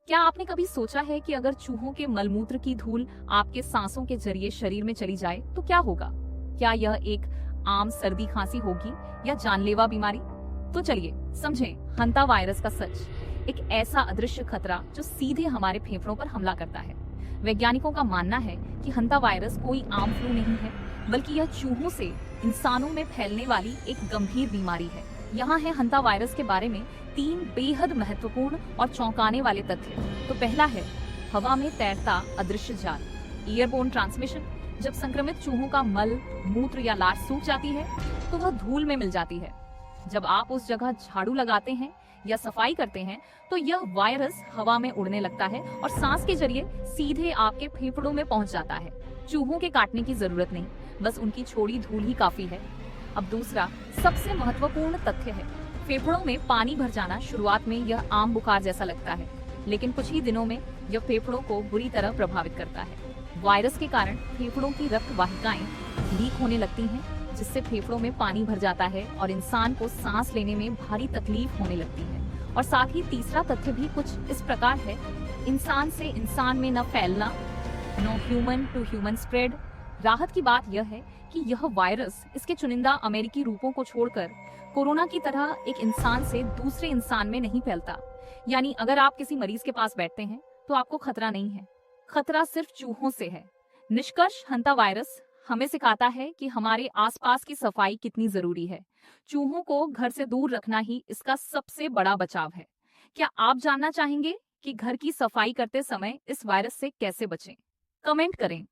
क्या आपने कभी सोचा है कि अगर चूहों के मलमूत्र की धूल आपके सांसों के जरिए शरीर में चली जाए तो क्या होगा? क्या यह एक आम सर्दी खांसी होगी या जानलेवा बीमारी? तो चलिए समझें हंता वायरस का सच। एक ऐसा अदृश्य खतरा जो सीधे हमारे फेफड़ों पर हमला करता है। वैज्ञानिकों का मानना है कि हंता वायरस कोई आम फ्लू नहीं है, बल्कि यह चूहों से इंसानों में फैलने वाली एक गंभीर बीमारी है। यहाँ है हंता वायरस के बारे में 3 बेहद महत्वपूर्ण और चौंकाने वाले तथ्य। तो पहला है हवा में तैरता अदृश्य जाल, एयरबोर्न ट्रांसमिशन। जब संक्रमित चूहों का मल, मूत्र या लाश सूख जाती है तो वह धूल में मिल जाती है। जब आप उस जगह झाड़ू लगाते हैं या सफाई करते हैं तो यह वायरस हवा में उड़ने लगता है और सांस के जरिए सीधे आपके फेफड़ों में पहुंच जाता है। चूहों के काटने की जरूरत नहीं, बस उनकी छोड़ी धूल ही काफी है। अब दूसरा सबसे महत्वपूर्ण तथ्य है फेफड़ों में पानी भर जाना। शुरुआत में यह आम बुखार जैसा लगता है, लेकिन कुछ ही दिनों में यह फेफड़ों को बुरी तरह प्रभावित करता है। वायरस के कारण फेफड़ों की रक्त वाहिकाएं लीक होने लगती हैं, जिससे फेफड़ों में पानी भर जाता है और इंसान को सांस लेने में भारी तकलीफ होने लगती है। और साथ ही तीसरा तथ्य भी कुछ इस प्रकार है, इंसान से इंसान में न फैलना, no human to human spread. राहत की बात यह है कि यह वायरस इसके चुनिंदा अमेरिकी रूपों को छोड़कर कोरोना की तरह एक इंसान से दूसरे इंसान में नहीं फैलता। यानी अगर आप किसी मरीज के पास बैठते हैं तो आपको खतरा नहीं है, खतरा सिर्फ चूहों से है। निष्कर्ष, हंता वायरस हमें सिखाता है कि हमारे आसपास की सफाई कितनी जरूरी है। चूहों को घर से दूर रखना ही इसका सबसे बड़ा बचाव है। क्या आप जानना चाहेंगे कि घर की सफाई करते समय इस वायरस से कैसे बचें? कमेंट करें।